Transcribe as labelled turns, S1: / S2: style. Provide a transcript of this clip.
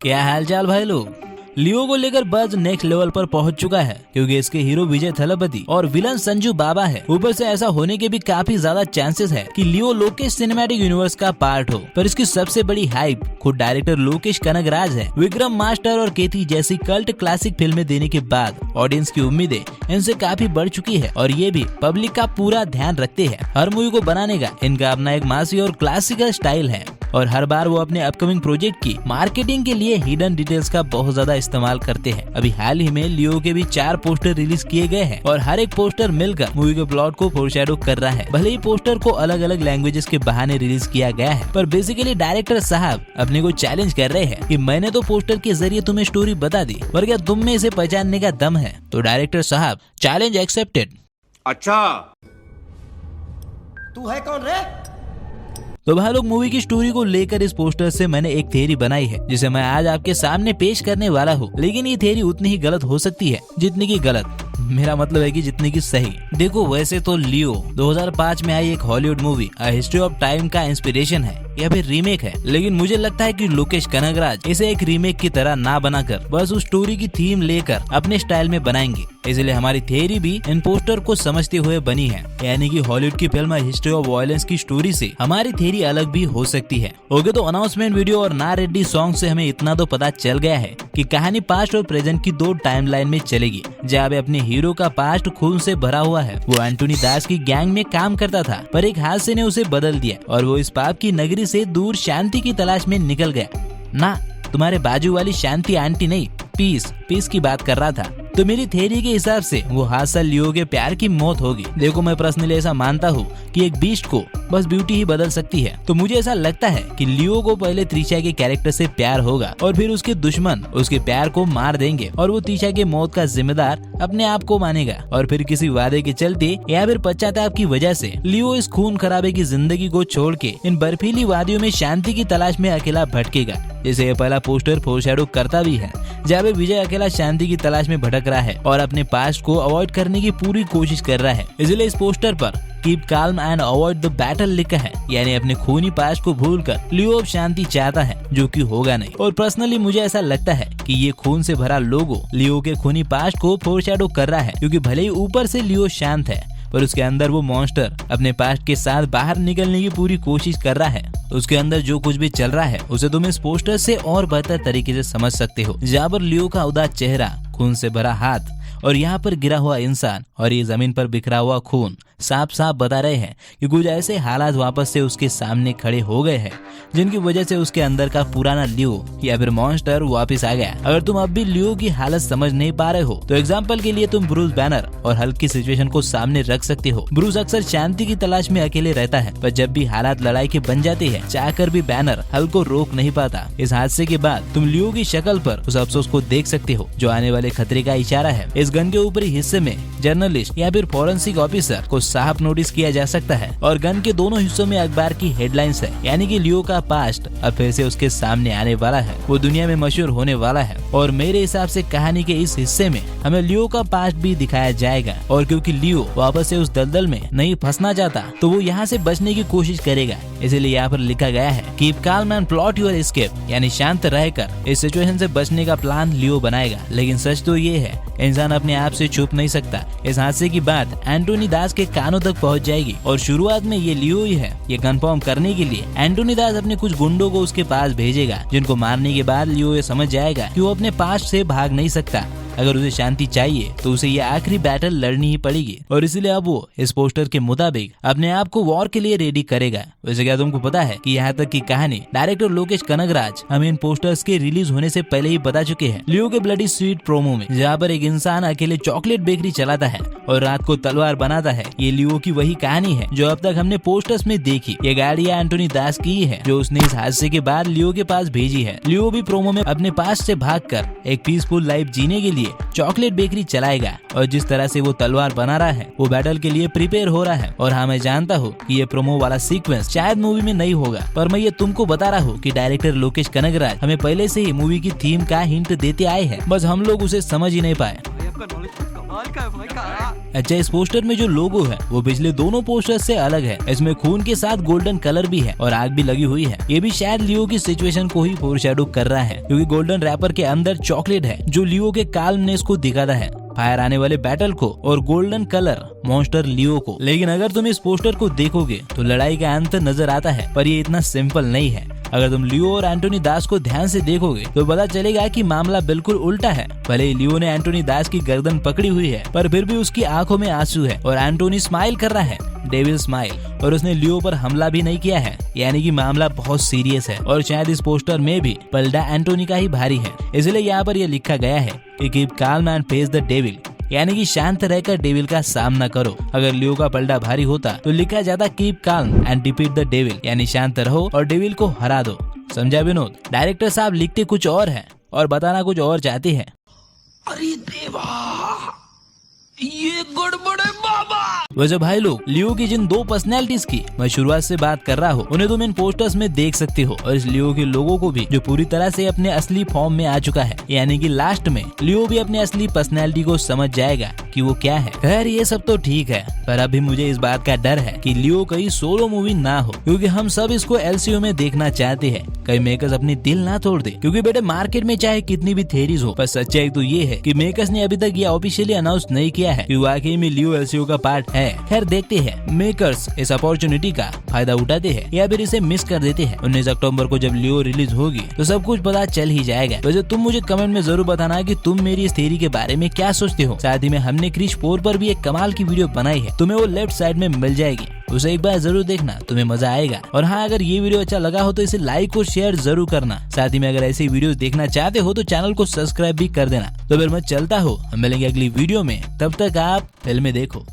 S1: क्या हालचाल भाई लोग। लियो को लेकर बज़ नेक्स्ट लेवल पर पहुंच चुका है क्योंकि इसके हीरो विजय थलपति और विलन संजू बाबा है। ऊपर से ऐसा होने के भी काफी ज्यादा चांसेस है कि लियो लोकेश सिनेमैटिक यूनिवर्स का पार्ट हो। पर इसकी सबसे बड़ी हाइप खुद डायरेक्टर लोकेश कनगराज है। विक्रम मास्टर और केथी जैसी कल्ट क्लासिक फिल्में देने के बाद ऑडियंस की उम्मीदें इनसे काफी बढ़ चुकी है और ये भी पब्लिक का पूरा ध्यान रखते हैं। हर मूवी को बनाने का इनका अपना एक मासी और क्लासिकल स्टाइल है और हर बार वो अपने अपकमिंग प्रोजेक्ट की मार्केटिंग के लिए हिडन डिटेल्स का बहुत ज्यादा इस्तेमाल करते हैं। अभी हाल ही में लियो के भी 4 पोस्टर रिलीज किए गए हैं और हर एक पोस्टर मिलकर मूवी के प्लॉट को फोरशैडो कर रहा है। भले ही पोस्टर को अलग अलग लैंग्वेजेस के बहाने रिलीज किया गया है, पर बेसिकली डायरेक्टर साहब अपने को चैलेंज कर रहे हैं कि मैंने तो पोस्टर के जरिए तुम्हें स्टोरी बता दी, पर क्या तुम में इसे पहचानने का दम है? तो डायरेक्टर साहब, चैलेंज एक्सेप्टेड।
S2: अच्छा,
S3: तू है कौन रे?
S1: तो भाई लोग, मूवी की स्टोरी को लेकर इस पोस्टर से मैंने एक थ्योरी बनाई है जिसे मैं आज आपके सामने पेश करने वाला हूँ। लेकिन ये थ्योरी उतनी ही गलत हो सकती है जितनी की गलत, मेरा मतलब है कि जितनी की सही। देखो, वैसे तो लियो 2005 में आई एक Hollywood movie a history of time का इंस्पिरेशन है या फिर रीमेक है, लेकिन मुझे लगता है कि लोकेश कनगराज इसे एक रीमेक की तरह ना बनाकर बस उस स्टोरी की थीम लेकर अपने स्टाइल में बनाएंगे। इसलिए हमारी थ्योरी भी इन पोस्टर को समझते हुए बनी है, यानी कि हॉलीवुड की फिल्म हिस्ट्री ऑफ वायलेंस की स्टोरी से हमारी थ्योरी अलग भी हो सकती है। ओके, तो अनाउंसमेंट वीडियो और ना रेड्डी सॉन्ग से हमें इतना तो पता चल गया है कि कहानी पास्ट और प्रेजेंट की 2 टाइमलाइन में चलेगी। जहाँ अपने हीरो का पास्ट खून से भरा हुआ है। वो एंटोनी दास की गैंग में काम करता था, पर एक हादसे ने उसे बदल दिया और वो इस पाप की नगरी से दूर शांति की तलाश में निकल गया। ना, तुम्हारे बाजू वाली शांति आंटी नहीं, पीस की बात कर रहा था। तो मेरी थ्योरी के हिसाब से वो हादसा लियो के प्यार की मौत होगी। देखो, मैं पर्सनली ऐसा मानता हूँ कि एक बीस्ट को बस ब्यूटी ही बदल सकती है। तो मुझे ऐसा लगता है कि लियो को पहले त्रिशा के कैरेक्टर से प्यार होगा और फिर उसके दुश्मन उसके प्यार को मार देंगे और वो त्रिशा के मौत का जिम्मेदार अपने आप को मानेगा और फिर किसी वादे के चलते या फिर पश्चाताप की वजह से लियो इस खून खराबे की जिंदगी को छोड़ के इन बर्फीली वादियों में शांति की तलाश में अकेला भटकेगा, जैसे ये पहला पोस्टर फोरशैडो करता भी है। जहाँ पे विजय अकेला शांति की तलाश में भटक रहा है और अपने पास्ट को अवॉइड करने की पूरी कोशिश कर रहा है। इसलिए इस पोस्टर पर keep calm and avoid the battle लिखा है, यानी अपने खूनी पास्ट को भूलकर लियो अब शांति चाहता है, जो कि होगा नहीं। और पर्सनली मुझे ऐसा लगता है कि ये खून से भरा लोगो लियो के खूनी पास्ट को फोरशैडो कर रहा है, क्योंकि भले ही ऊपर से लियो शांत है पर उसके अंदर वो मॉन्स्टर अपने पास्ट के साथ बाहर निकलने की पूरी कोशिश कर रहा है। उसके अंदर जो कुछ भी चल रहा है उसे तुम इस पोस्टर से और बेहतर तरीके से समझ सकते हो। जहाँ पर लियो का उदास चेहरा, खून से भरा हाथ और यहाँ पर गिरा हुआ इंसान और ये जमीन पर बिखरा हुआ खून साफ साफ बता रहे हैं कि कुछ ऐसे हालात वापस से उसके सामने खड़े हो गए हैं जिनकी वजह से उसके अंदर का पुराना लियो या फिर मॉन्स्टर वापस आ गया। अगर तुम अब भी लियो की हालत समझ नहीं पा रहे हो तो एग्जाम्पल के लिए तुम ब्रूस बैनर और हल्क की सिचुएशन को सामने रख सकते हो। ब्रूस अक्सर शांति की तलाश में अकेले रहता है, पर जब भी हालात लड़ाई के बन जाते हैं चाहकर भी बैनर हल्क को रोक नहीं पाता। इस हादसे के बाद तुम लियो की शक्ल पर उस अफसोस को देख सकते हो जो आने वाले खतरे का इशारा है। इस गन के ऊपरी हिस्से में जर्नलिस्ट या फिर फॉरेंसिक ऑफिसर को साफ नोटिस किया जा सकता है और गन के दोनों हिस्सों में अखबार की हेडलाइंस है, यानी कि लियो का पास्ट अब फिर से उसके सामने आने वाला है। वो दुनिया में मशहूर होने वाला है और मेरे हिसाब से कहानी के इस हिस्से में हमें लियो का पास्ट भी दिखाया जाएगा। और क्योंकि लियो वापस से उस दलदल में नहीं फंसना चाहता तो वो यहाँ से बचने की कोशिश करेगा। इसीलिए यहाँ पर लिखा गया है keep calm and plot your escape, यानी शांत रहकर इस सिचुएशन से बचने का प्लान लियो बनाएगा। लेकिन सच तो ये है, इंसान अपने आप से छुप नहीं सकता। इस हादसे की बात एंटोनी दास के कानों तक पहुंच जाएगी और शुरुआत में ये लियो ही है। ये कंफर्म करने के लिए एंटोनी दास अपने कुछ गुंडों को उसके पास भेजेगा, जिनको मारने के बाद लियो ये समझ जाएगा कि वो अपने पास्ट से भाग नहीं सकता। अगर उसे शांति चाहिए तो उसे ये आखिरी बैटल लड़नी ही पड़ेगी और इसलिए अब वो इस पोस्टर के मुताबिक अपने आप को वॉर के लिए रेडी करेगा। वैसे क्या तुमको पता है कि यहाँ तक की कहानी डायरेक्टर लोकेश कनगराज हमें इन पोस्टर्स के रिलीज होने से पहले ही बता चुके हैं। लियो के ब्लडी स्वीट प्रोमो में जहाँ पर एक इंसान अकेले चॉकलेट बेकरी चलाता है और रात को तलवार बनाता है, ये लियो की वही कहानी है जो अब तक हमने पोस्टर्स में देखी। ये गाड़ियाँ एंटोनी दास की है जो उसने इस हादसे के बाद लियो के पास भेजी है। लियो भी प्रोमो में अपने पास से भागकर एक पीसफुल लाइफ जीने के लिए चॉकलेट बेकरी चलाएगा और जिस तरह से वो तलवार बना रहा है वो बैटल के लिए प्रिपेयर हो रहा है। और हाँ, मैं जानता हूँ कि ये प्रोमो वाला सीक्वेंस शायद मूवी में नहीं होगा, पर मैं ये तुमको बता रहा हूँ कि डायरेक्टर लोकेश कनगराज हमें पहले से ही मूवी की थीम का हिंट देते आए हैं, बस हम लोग उसे समझ ही नहीं पाए। अच्छा, इस पोस्टर में जो लोगो है वो पिछले दोनों पोस्टर से अलग है। इसमें खून के साथ गोल्डन कलर भी है और आग भी लगी हुई है। ये भी शायद लियो की सिचुएशन को ही फोरशैडो कर रहा है, क्योंकि गोल्डन रैपर के अंदर चॉकलेट है जो लियो के काल्मनेस को दिखाता है, फायर आने वाले बैटल को, और गोल्डन कलर मॉन्स्टर लियो को। लेकिन अगर तुम इस पोस्टर को देखोगे तो लड़ाई का अंत नजर आता है, पर ये इतना सिंपल नहीं है। अगर तुम लियो और एंटोनी दास को ध्यान से देखोगे तो पता चलेगा कि मामला बिल्कुल उल्टा है। भले ही लियो ने एंटोनी दास की गर्दन पकड़ी हुई है, पर फिर भी उसकी आंखों में आंसू है और एंटोनी स्माइल कर रहा है, डेविल स्माइल, और उसने लियो पर हमला भी नहीं किया है। यानी कि मामला बहुत सीरियस है और शायद इस पोस्टर में भी पलड़ा एंटोनी का ही भारी है। इसलिए यहाँ पर यह लिखा गया है कि keep calm and face the devil, यानी कि शांत रहकर डेविल का सामना करो। अगर लियो का पलड़ा भारी होता तो लिखा जाता keep calm and defeat the devil, यानी शांत रहो और डेविल को हरा दो। समझा विनोद? डायरेक्टर साहब लिखते कुछ और है और बताना कुछ और चाहते हैं।
S2: अरे देवा, ये गड़बड़ है बाबा।
S1: वैसे भाई लोग, लियो की जिन दो पर्सनैलिटीज की मैं शुरुआत से बात कर रहा हूँ उन्हें तुम इन पोस्टर्स में देख सकते हो, और इस लियो के लोगों को भी जो पूरी तरह से अपने असली फॉर्म में आ चुका है। यानी कि लास्ट में लियो भी अपने असली पर्सनैलिटी को समझ जाएगा कि वो क्या है। खैर ये सब तो ठीक है, पर अभी मुझे इस बात का डर है कि लियो कहीं सोलो मूवी ना हो, क्योंकि हम सब इसको एलसीयू में देखना चाहते हैं। कहीं मेकर्स अपनी दिल ना तोड़ दे, क्योंकि बेटे मार्केट में चाहे कितनी भी थेरीज हो, पर सच्चाई तो ये है कि मेकर्स ने अभी तक ये ऑफिशियली अनाउंस नहीं किया है कि वाकई में लियो एलसीयू का पार्ट है। खैर देखते हैं मेकर्स इस अपॉर्चुनिटी का फायदा उठाते हैं या फिर इसे मिस कर देते हैं। 19 अक्टूबर को जब लियो रिलीज होगी तो सब कुछ पता चल ही जाएगा। वैसे तुम मुझे कमेंट में जरूर बताना कि तुम मेरी इस थ्योरी के बारे में क्या सोचते हो। साथ ही में हमने क्रिश 4 पर भी एक कमाल की वीडियो बनाई है, तुम्हें वो लेफ्ट साइड में मिल जाएगी, उसे एक बार जरूर देखना, तुम्हें मजा आएगा। और हाँ, अगर ये वीडियो अच्छा लगा हो तो इसे लाइक और शेयर जरूर करना। साथ ही में अगर ऐसी वीडियोस देखना चाहते हो तो चैनल को सब्सक्राइब भी कर देना। तो फिर मैं चलता हूँ, हम मिलेंगे अगली वीडियो में, तब तक आप फिल्में देखो।